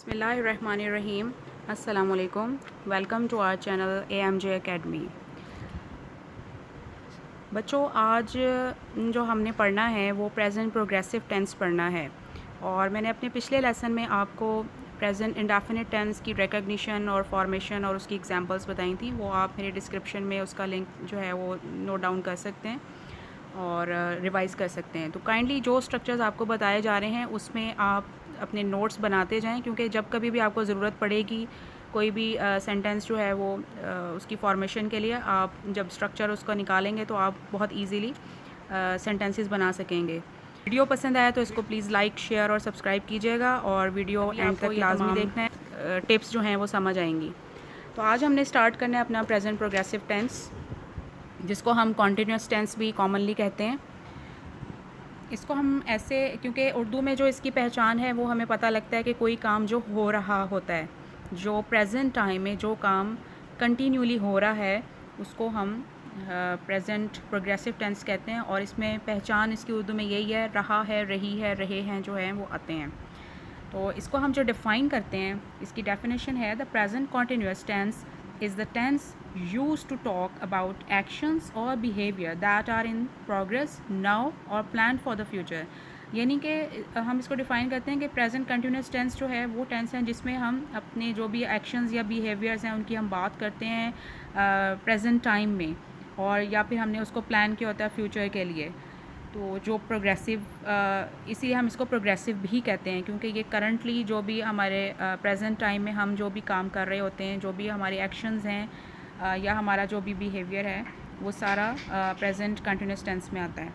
बिस्मिल्लाहिर्रहमानिर्रहीम। अस्सलामुअलैकुम। Welcome to our channel AMJ academy. बच्चों, आज जो हमने पढ़ना है वो प्रेजेंट प्रोग्रेसिव टेंस पढ़ना है। और मैंने अपने पिछले लेसन में आपको प्रेजेंट इंडेफिनिट टेंस की रिकग्निशन और फॉर्मेशन और उसकी एग्जांपल्स बताई थी। वो आप मेरे डिस्क्रिप्शन में उसका लिंक जो है वो नोट डाउन कर सकते हैं और रिवाइज़ कर सकते हैं। तो काइंडली जो स्ट्रक्चर्स आपको बताए जा रहे हैं उसमें आप अपने नोट्स बनाते जाएं, क्योंकि जब कभी भी आपको ज़रूरत पड़ेगी कोई भी सेंटेंस जो है वो उसकी फॉर्मेशन के लिए, आप जब स्ट्रक्चर उसका निकालेंगे तो आप बहुत इजीली सेंटेंसेस बना सकेंगे। वीडियो पसंद आया तो इसको प्लीज़ लाइक, शेयर और सब्सक्राइब कीजिएगा और वीडियो एंड तक लाजमी देखना है। टिप्स जो हैं वो समझ आएंगी। तो आज हमने स्टार्ट करना है अपना प्रेजेंट प्रोग्रेसिव टेंस, जिसको हम कॉन्टीन्यूस टेंस भी कॉमनली कहते हैं। इसको हम ऐसे, क्योंकि उर्दू में जो इसकी पहचान है वो हमें पता लगता है कि कोई काम जो हो रहा होता है, जो प्रेजेंट टाइम में जो काम कंटिन्यूली हो रहा है उसको हम प्रेजेंट प्रोग्रेसिव टेंस कहते हैं। और इसमें पहचान इसकी उर्दू में यही है, रहा है, रही है, रहे हैं जो हैं वो आते हैं। तो इसको हम जो डिफ़ाइन करते हैं, इसकी डेफिनेशन है the present continuous tense is the tense used to talk about actions or behavior that are in progress now or planned for the future। यानी कि हम इसको डिफ़ाइन करते हैं कि प्रेजेंट कंटिन्यूस टेंस जो है वो टेंस है जिसमें हम अपने जो भी एक्शंस या बिहेवियर्स हैं उनकी हम बात करते हैं प्रेजेंट टाइम में, और या फिर हमने उसको प्लान किया होता है फ्यूचर के लिए। तो जो प्रोग्रेसिव, इसीलिए हम इसको प्रोग्रेसिव भी कहते हैं, क्योंकि ये करंटली जो भी हमारे प्रेजेंट टाइम में हम जो भी काम कर रहे होते हैं, जो भी हमारे एक्शंस हैं या हमारा जो भी बिहेवियर है वो सारा प्रेजेंट कंटिन्यूस टेंस में आता है।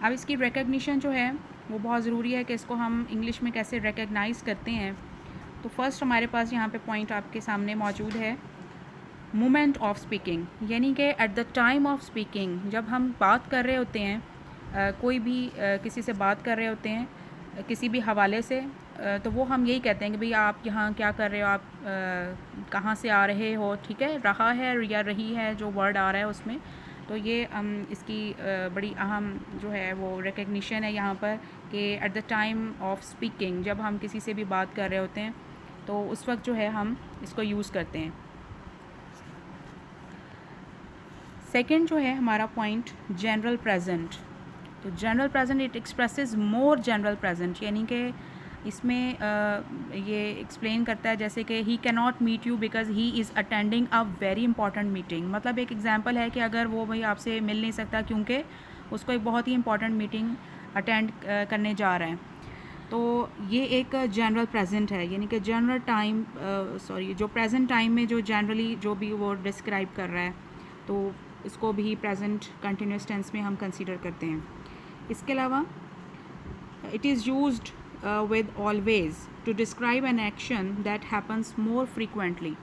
अब इसकी रिकग्निशन जो है वो बहुत ज़रूरी है कि इसको हम इंग्लिश में कैसे रिकग्नाइज़ करते हैं। तो फर्स्ट हमारे पास यहाँ पे पॉइंट आपके सामने मौजूद है, मोमेंट ऑफ स्पीकिंग। यानी कि at the time of speaking, जब हम बात कर रहे होते हैं, कोई भी किसी से बात कर रहे होते हैं किसी भी हवाले से, तो वो हम यही कहते हैं कि भाई आप यहाँ क्या कर रहे हो, आप कहाँ से आ रहे हो, ठीक है, रहा है या रही है जो वर्ड आ रहा है उसमें। तो ये इसकी बड़ी अहम जो है वो रिकग्निशन है यहाँ पर कि at the time of speaking, जब हम किसी से भी बात कर रहे होते हैं तो उस वक्त जो है हम इसको यूज़ करते हैं। सेकंड जो है हमारा पॉइंट, जनरल प्रेजेंट। तो general present it expresses more general present, यानी कि इसमें ये एक्सप्लेन करता है जैसे कि he can not meet you because he is attending a very important meeting. मतलब एक एग्जांपल है कि अगर वो भाई आपसे मिल नहीं सकता क्योंकि उसको एक बहुत ही इंपॉर्टेंट मीटिंग अटेंड करने जा रहा है, तो ये एक जनरल प्रेजेंट है। यानी कि जनरल टाइम, जो प्रेजेंट टाइम में जो जनरली जो भी वो डिस्क्राइब कर रहा है, तो इसको भी प्रेजेंट कंटिन्यूस टेंस में हम कंसीडर करते हैं। इसके अलावा it is used with always to describe an action that happens more frequently.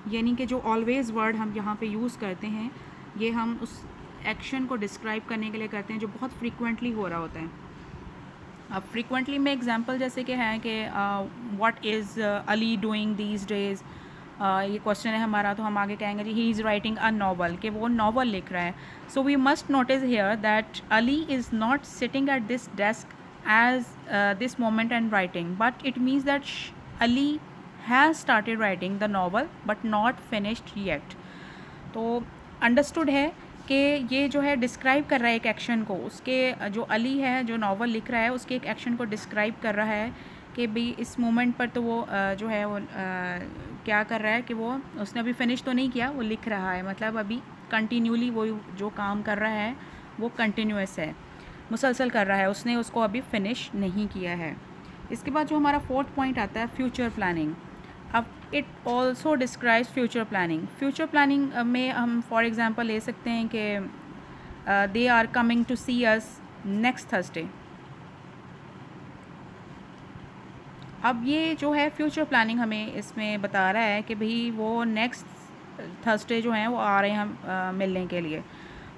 यानी कि जो ऑलवेज वर्ड हम यहाँ पे यूज़ करते हैं, ये हम उस एक्शन को डिस्क्राइब करने के लिए करते हैं जो बहुत फ्रीक्वेंटली हो रहा होता है। अब फ्रीक्वेंटली में एग्जांपल जैसे कि है कि what is Ali doing these days, ये क्वेश्चन है हमारा, तो हम आगे कहेंगे जी he is writing a novel, कि वो नॉवल लिख रहा है। So we must notice here that Ali is not sitting at this desk as this moment and writing, but it means that Ali has started writing the novel but not finished yet. तो understood है कि ये जो है describe कर रहा है एक एक्शन को, उसके जो अली है जो नॉवल लिख रहा है उसके एक एक्शन को डिस्क्राइब कर रहा है कि भाई इस मोमेंट पर तो वो जो है वो क्या कर रहा है कि वो उसने अभी फ़िनिश तो नहीं किया, वो लिख रहा है। मतलब अभी कंटिन्यूली वो जो काम कर रहा है वो कंटिन्यूअस है, मुसलसल कर रहा है, उसने उसको अभी फ़िनिश नहीं किया है। इसके बाद जो हमारा फोर्थ पॉइंट आता है, फ्यूचर प्लानिंग। अब it also describes future planning. Future planning में हम फॉर एग्ज़ाम्पल ले सकते हैं कि they are coming to see us next Thursday. अब ये जो है फ्यूचर प्लानिंग हमें इसमें बता रहा है कि भाई वो नेक्स्ट थर्सडे जो हैं वो आ रहे हैं हम मिलने के लिए।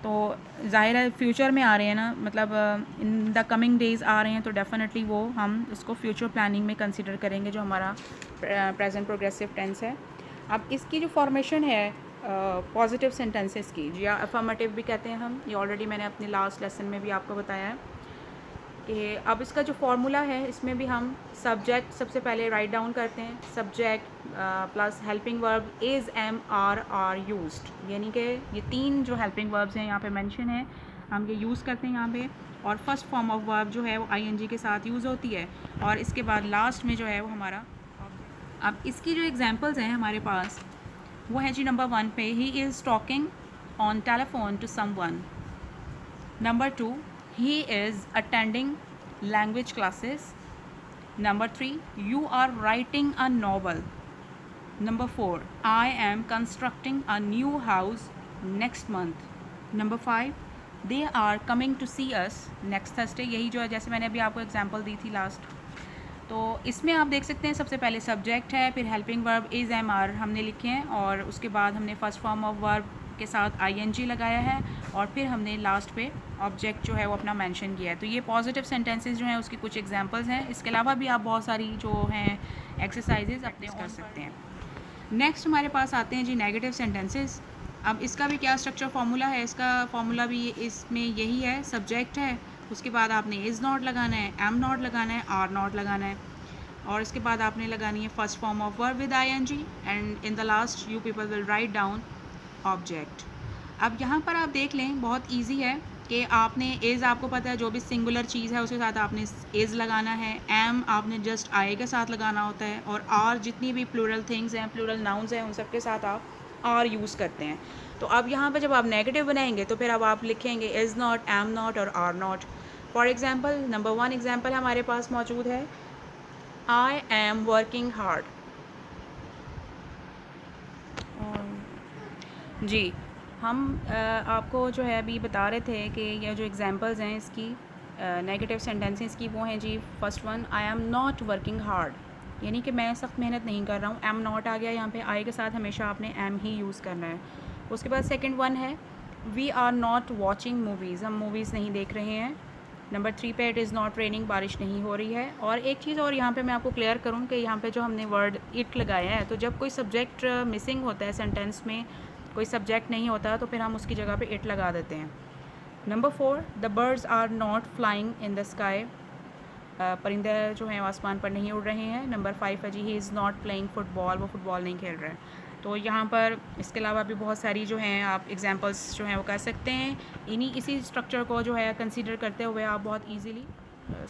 तो ज़ाहिर है फ्यूचर में आ रहे हैं ना, मतलब इन द कमिंग डेज़ आ रहे हैं, तो डेफिनेटली वो हम इसको फ्यूचर प्लानिंग में कंसिडर करेंगे जो हमारा प्रेजेंट प्रोग्रेसिव टेंस है। अब इसकी जो फॉर्मेशन है पॉजिटिव सेंटेंसेस की, या अफर्मेटिव भी कहते हैं हम, ये ऑलरेडी मैंने अपने लास्ट लेसन में भी आपको बताया है। अब इसका जो फार्मूला है इसमें भी हम सब्जेक्ट सबसे पहले राइट डाउन करते हैं, subject plus helping verb is am are used, यानी कि ये 3 जो हेल्पिंग वर्ब्स हैं यहाँ पे मेंशन है, हम ये यूज़ करते हैं यहाँ पे। और फर्स्ट फॉर्म ऑफ वर्ब जो है वो आईएनजी के साथ यूज़ होती है, और इसके बाद लास्ट में जो है वो हमारा। अब इसकी जो एग्जांपल्स हैं हमारे पास वो है जी नंबर 1 पे, he is talking on telephone to someone. Number 2, he is attending language classes. Number 3, you are writing a novel. Number 4, I am constructing a new house next month. Number 5, they are coming to see us next Thursday. यही जो है जैसे मैंने अभी आपको example दी थी last, तो इसमें आप देख सकते हैं सबसे पहले सब्जेक्ट है, फिर helping verb is am are हमने लिखे हैं, और उसके बाद हमने फर्स्ट फॉर्म ऑफ वर्ब के साथ आईएनजी लगाया है, और फिर हमने लास्ट पे ऑब्जेक्ट जो है वो अपना मेंशन किया है। तो ये पॉजिटिव सेंटेंसेस जो हैं उसकी कुछ एग्जांपल्स हैं। इसके अलावा भी आप बहुत सारी जो हैं एक्सरसाइजेज अपने कर सकते हैं। नेक्स्ट हमारे पास आते हैं जी नेगेटिव सेंटेंसेस। अब इसका भी क्या स्ट्रक्चर फार्मूला है, इसका फार्मूला भी इसमें यही है, सब्जेक्ट है, उसके बाद आपने इज़ नॉट लगाना है, एम नॉट लगाना है, आर नॉट लगाना है, और इसके बाद आपने लगानी है first form of verb with ING, and in the last you people will write down object. अब यहाँ पर आप देख लें, बहुत इजी है कि आपने इज़, आपको पता है जो भी सिंगुलर चीज़ है उसके साथ आपने इज़ लगाना है, एम आपने जस्ट आई के साथ लगाना होता है, और आर जितनी भी प्लूरल थिंग्स हैं, प्लूरल नाउन्स हैं, उन सब के साथ आप आर यूज़ करते हैं। तो अब यहाँ पर जब आप नेगेटिव बनाएंगे तो फिर अब आप लिखेंगे इज़ नॉट, एम नॉट और are not. For example number 1 example हमारे पास मौजूद है, आई एम वर्किंग हार्ड। जी, हम आपको जो है अभी बता रहे थे कि ये जो एग्जांपल्स हैं इसकी नेगेटिव सेंटेंसेस की, वो हैं जी first one, I am not working hard, यानी कि मैं सख्त मेहनत नहीं कर रहा हूँ। एम नॉट आ गया यहाँ पे, आई के साथ हमेशा आपने एम ही यूज़ करना है। उसके बाद सेकंड वन है, we are not watching movies, हम मूवीज़ नहीं देख रहे हैं। नंबर 3 पे, इट इज़ नॉट रेनिंग, बारिश नहीं हो रही है। और एक चीज़ और यहाँ पे मैं आपको क्लियर करूँ कि यहाँ पे जो हमने वर्ड इट लगाया है, तो जब कोई सब्जेक्ट मिसिंग होता है सेंटेंस में, कोई सब्जेक्ट नहीं होता, तो फिर हम उसकी जगह पे इट लगा देते हैं। Number 4, the birds are not flying in the sky, परिंदे जो हैं आसमान पर नहीं उड़ रहे हैं। नंबर 5 है जी, he is not playing football, वो फुटबॉल नहीं खेल रहा है। तो यहाँ पर इसके अलावा भी बहुत सारी जो हैं आप एग्जांपल्स जो हैं वो कर सकते हैं। इसी स्ट्रक्चर को जो है कंसीडर करते हुए आप बहुत ईजीली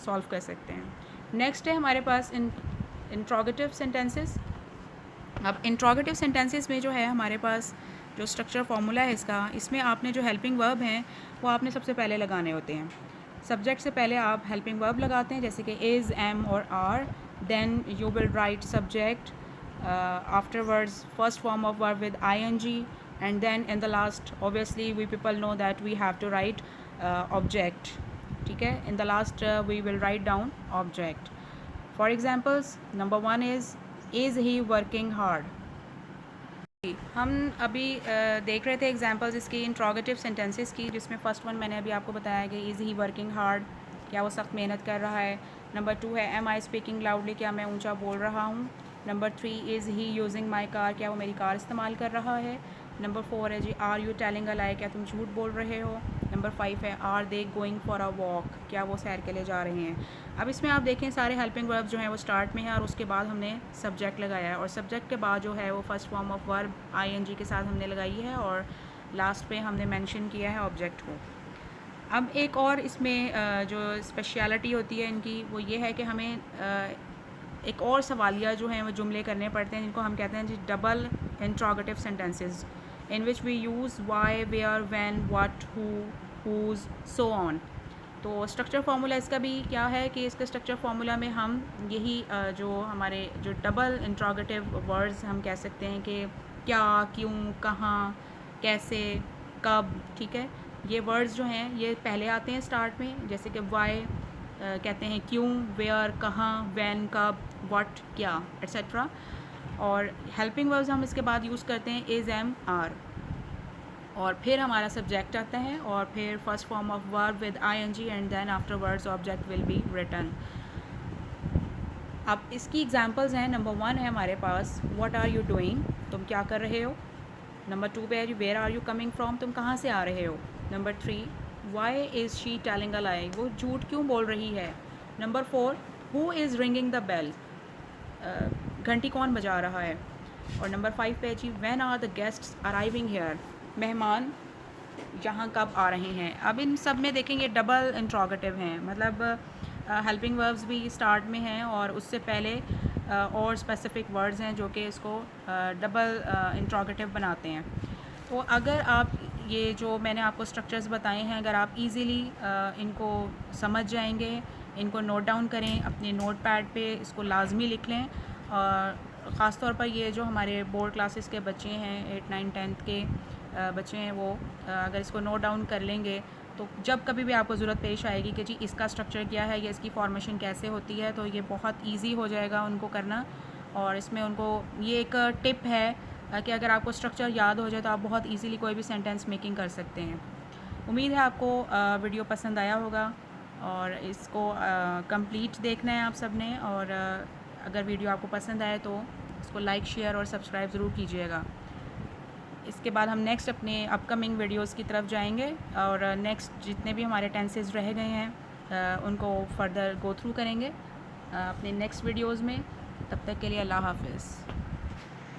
सॉल्व कर सकते हैं। नेक्स्ट है हमारे पास इंट्रोगेटिव सेंटेंसेस। अब इंट्रोगेटिव सेंटेंसेस में जो है हमारे पास जो स्ट्रक्चर फार्मूला है इसका, इसमें आपने जो हेल्पिंग वर्ब हैं वो आपने सबसे पहले लगाने होते हैं। सब्जेक्ट से पहले आप हेल्पिंग वर्ब लगाते हैं, जैसे कि इज़, एम और are, then you will write subject, afterwards first form of verb with ing, and then in the last obviously we people know that we have to write object, ठीक है। in the last we will write down object. For examples, number 1 is he working hard। हम अभी देख रहे थे examples इसकी interrogative sentences की, जिसमें फर्स्ट वन मैंने अभी आपको बताया कि इज़ ही वर्किंग हार्ड, क्या वो सख्त मेहनत कर रहा है। नंबर 2 है, एम आई स्पीकिंग लाउडली, क्या मैं ऊंचा बोल रहा हूँ। Number 3 is he using my car, क्या वो मेरी कार इस्तेमाल कर रहा है। नंबर 4 है जी, are you telling a lie, क्या तुम झूठ बोल रहे हो। नंबर 5 है, are they going for a walk, क्या वो सैर के लिए जा रहे हैं। अब इसमें आप देखें सारे हेल्पिंग वर्ब जो हैं वो स्टार्ट में है, और उसके बाद हमने सब्जेक्ट लगाया है, और सब्जेक्ट के बाद जो है वो first form of verb I N G के साथ हमने लगाई है, और लास्ट पे हमने मेंशन किया है ऑब्जेक्ट को। अब एक और इसमें जो स्पेशलिटी होती है इनकी, वो ये है कि हमें एक और सवालिया जो हैं वो जुमले करने पड़ते हैं, जिनको हम कहते हैं जी double interrogative sentences, in which we use why, where, when, what, who, whose, so on. तो स्ट्रक्चर फार्मूला इसका भी क्या है कि इसका स्ट्रक्चर फार्मूला में हम यही जो हमारे जो डबल इंट्रोगेटिव वर्ड्स हम कह सकते हैं कि क्या, क्यों, कहाँ, कैसे, कब, ठीक है, ये वर्ड्स जो हैं ये पहले आते हैं स्टार्ट में, जैसे कि वाई कहते हैं क्यों, वेयर कहाँ, व्हेन कब, व्हाट क्या, एट्सेट्रा। और हेल्पिंग वर्ब्स हम इसके बाद यूज़ करते हैं इज़, एम, आर, और फिर हमारा सब्जेक्ट आता है, और फिर first form of verb with ING, and then afterwards object will be written. अब इसकी एग्जांपल्स हैं, नंबर 1 है हमारे पास, व्हाट आर यू डूइंग, तुम क्या कर रहे हो। नंबर 2 पे है where are you coming from, तुम कहाँ से आ रहे हो। Number 3, why is she telling a lie, वो झूठ क्यों बोल रही है। Number 4, who is ringing the bell, घंटी कौन बजा रहा है। और नंबर 5 पे जी, when are the guests arriving here, मेहमान यहाँ कब आ रहे हैं। अब इन सब में देखेंगे डबल इंट्रोगेटिव हैं, मतलब हेल्पिंग वर्ब्स भी स्टार्ट में हैं और उससे पहले और स्पेसिफिक वर्ड्स हैं जो कि इसको डबल इंट्रोगेटिव बनाते हैं। तो अगर आप ये जो मैंने आपको स्ट्रक्चर्स बताए हैं, अगर आप इजीली इनको समझ जाएंगे, इनको नोट डाउन करें अपने नोट पैड पे, इसको लाजमी लिख लें। और ख़ास तौर पर ये जो हमारे बोर्ड क्लासेस के बच्चे हैं, 8, 9, 10 के बच्चे हैं, वो अगर इसको नोट डाउन कर लेंगे तो जब कभी भी आपको ज़रूरत पेश आएगी कि जी इसका स्ट्रक्चर क्या है या इसकी फॉर्मेशन कैसे होती है, तो ये बहुत ईजी हो जाएगा उनको करना। और इसमें उनको ये एक टिप है कि अगर आपको स्ट्रक्चर याद हो जाए तो आप बहुत ईजीली कोई भी सेंटेंस मेकिंग कर सकते हैं। उम्मीद है आपको वीडियो पसंद आया होगा और इसको कंप्लीट देखना है आप सब ने। और अगर वीडियो आपको पसंद आए तो इसको लाइक, शेयर और सब्सक्राइब ज़रूर कीजिएगा। इसके बाद हम नेक्स्ट अपने अपकमिंग वीडियोस की तरफ जाएंगे और नेक्स्ट जितने भी हमारे टेंसेस रह गए हैं उनको फर्दर गो थ्रू करेंगे अपने नेक्स्ट वीडियोस में। तब तक के लिए अल्लाह हाफ़िज़।